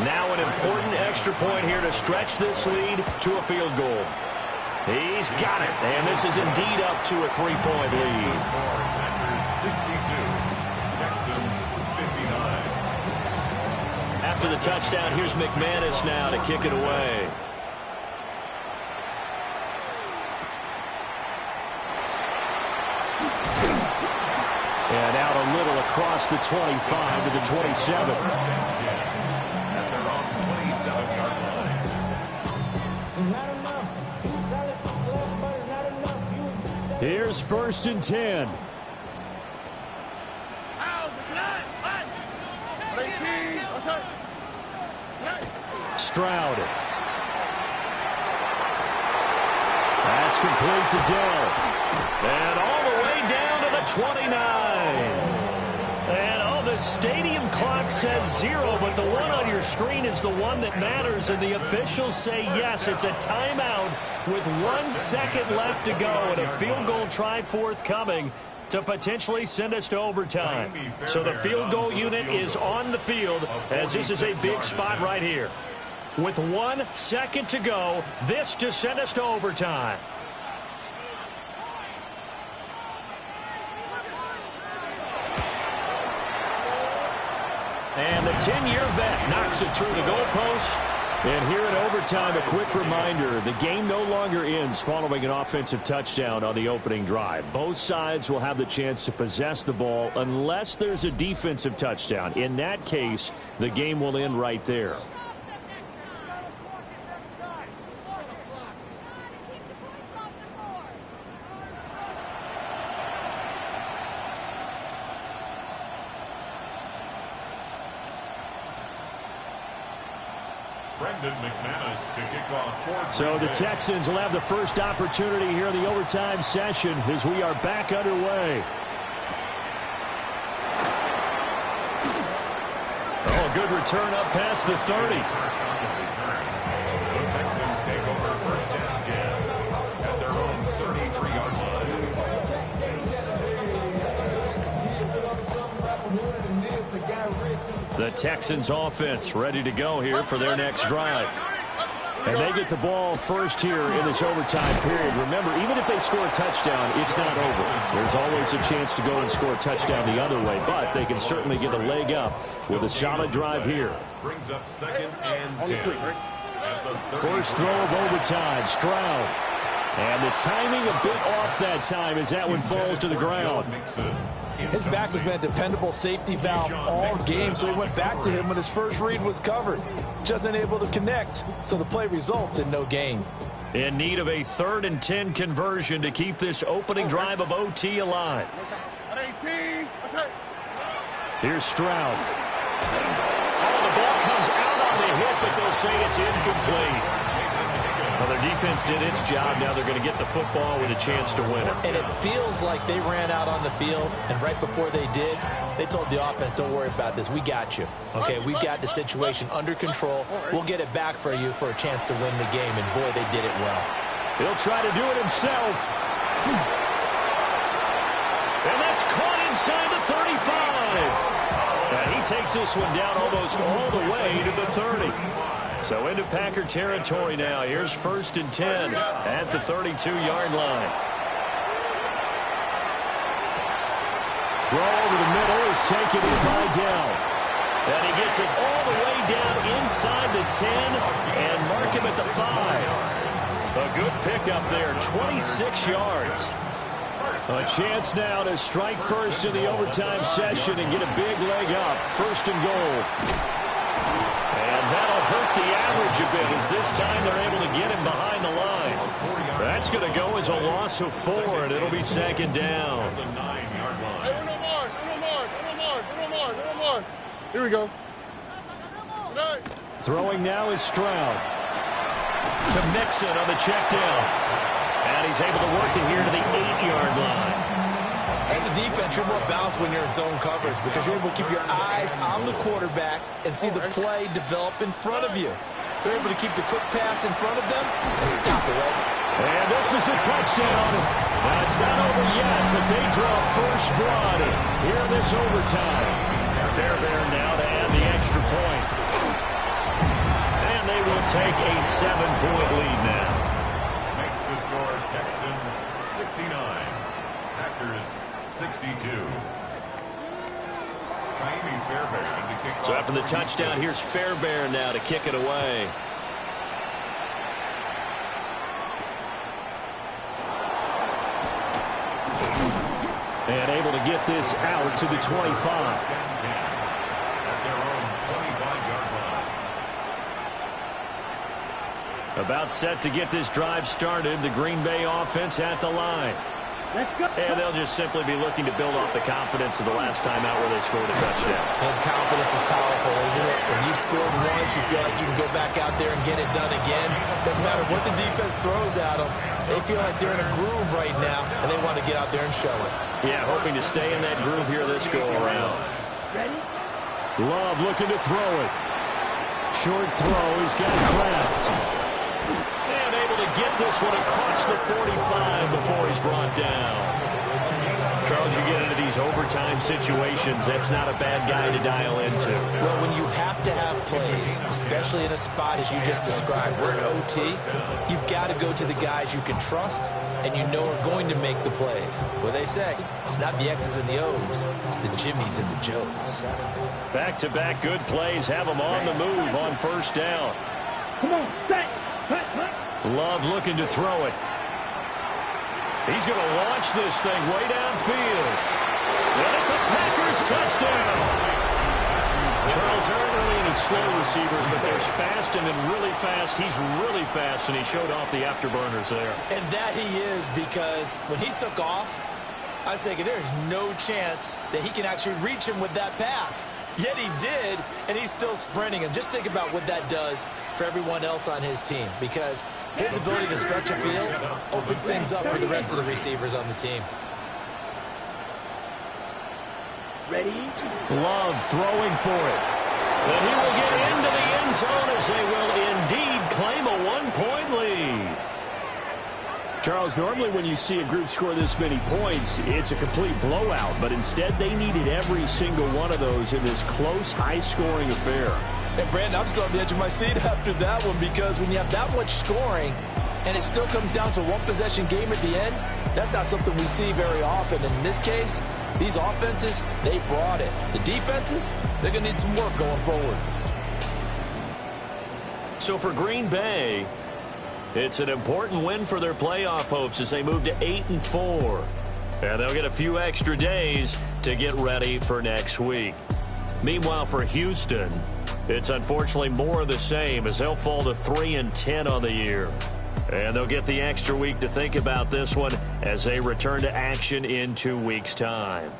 Now an important extra point here to stretch this lead to a field goal. He's got it. And this is indeed up to a 3-point lead. 62. Texans 59. After the touchdown, here's McManus now to kick it away. And out a little across the 25 to the 27. Here's 1st and 10. Stroud. Pass complete to Dell. And all the way down to the 29. And the stadium clock says 0, but the one on your screen is the one that matters, and the officials say yes, it's a timeout with 1 second left to go and a field goal try forthcoming to potentially send us to overtime. So the field goal unit is on the field as this is a big spot right here. With 1 second to go, this to send us to overtime. And the 10-year vet knocks it through the goalpost. And here in overtime, a quick reminder, the game no longer ends following an offensive touchdown on the opening drive. Both sides will have the chance to possess the ball unless there's a defensive touchdown. In that case, the game will end right there. So the Texans will have the first opportunity here in the overtime session as we are back underway. Oh, good return up past the 30. The Texans take over 1st and 10 at their own 33-yard line. The Texans offense ready to go here for their next drive. And they get the ball first here in this overtime period. Remember, even if they score a touchdown, it's not over. There's always a chance to go and score a touchdown the other way, but they can certainly get a leg up with a solid drive here. Brings up 2nd and 10. First throw of overtime, Stroud. And the timing a bit off that time as that one falls to the ground. His back has been a dependable safety valve all game, so he went back to him when his first read was covered. Just unable to connect, so the play results in no gain. In need of a 3rd and 10 conversion to keep this opening drive of OT alive. Here's Stroud. Oh, the ball comes out on the hit, but they'll say it's incomplete. Well, their defense did its job. Now they're going to get the football with a chance to win it. And it feels like they ran out on the field, and right before they did, they told the offense, don't worry about this. We got you. Okay, we've got the situation under control. We'll get it back for you for a chance to win the game, and boy, they did it well. He'll try to do it himself. And that's caught inside the 35. And he takes this one down almost all the way to the 30. So into Packer territory now. Here's 1st and 10 at the 32-yard line. Throw over the middle is taken in by Dell. And he gets it all the way down inside the 10 and mark him at the 5. A good pickup there, 26 yards. A chance now to strike first in the overtime session and get a big leg up. 1st and goal. And that'll hurt the average a bit as this time they're able to get him behind the line. That's going to go as a loss of 4, and it'll be 2nd down. Here we go. Throwing now is Stroud. To Mixon on the check down. And he's able to work it here to the 8-yard line. As a defense, you're more balanced when you're in zone coverage because you're able to keep your eyes on the quarterback and see the play develop in front of you. They're able to keep the quick pass in front of them and stop it right. And this is a touchdown. Now, it's not over yet, but they draw first blood here in this overtime. Fairbairn now to add the extra point. And they will take a 7-point lead now. Makes the score Texans 69. Packers 62. So after the touchdown, here's Fairbairn now to kick it away. And able to get this out to the 25. About set to get this drive started. The Green Bay offense at the line. Let's go. And they'll just simply be looking to build off the confidence of the last time out where they scored a touchdown. And confidence is powerful, isn't it? When you've scored once, you feel like you can go back out there and get it done again. Doesn't matter what the defense throws at them. They feel like they're in a groove right now, and they want to get out there and show it. Yeah, hoping to stay in that groove here this go-around. Ready? Love looking to throw it. Short throw. He's got Kraft. And able to get this one across the 45 before he's brought down. Charles, you get into these overtime situations, that's not a bad guy to dial into. Well, when you have to have plays, especially in a spot as you just described, we're in OT, you've got to go to the guys you can trust and you know are going to make the plays. What they say, it's not the X's and the O's, it's the Jimmys and the Joes. Back-to-back good plays have them on the move on first down. Come on, set. Cut. Love looking to throw it. He's going to launch this thing way downfield. And it's a Packers touchdown. Charles, there aren't really any slow receivers, but there's fast and then really fast. He's really fast, and he showed off the afterburners there. And that he is, because when he took off, I was thinking there's no chance that he can actually reach him with that pass. Yet he did, and he's still sprinting. And just think about what that does for everyone else on his team, because his ability to stretch a field opens things up for the rest of the receivers on the team. Ready? Love throwing for it. And he will get into the end zone as they will indeed claim a one-point lead. Charles, normally when you see a group score this many points, it's a complete blowout. But instead, they needed every single one of those in this close, high-scoring affair. And, Brandon, I'm still on the edge of my seat after that one, because when you have that much scoring and it still comes down to a one-possession game at the end, that's not something we see very often. And in this case, these offenses, they brought it. The defenses, they're going to need some work going forward. So for Green Bay, it's an important win for their playoff hopes as they move to 8-4. And they'll get a few extra days to get ready for next week. Meanwhile, for Houston, it's unfortunately more of the same as they'll fall to 3-10 on the year. And they'll get the extra week to think about this one as they return to action in 2 weeks' time.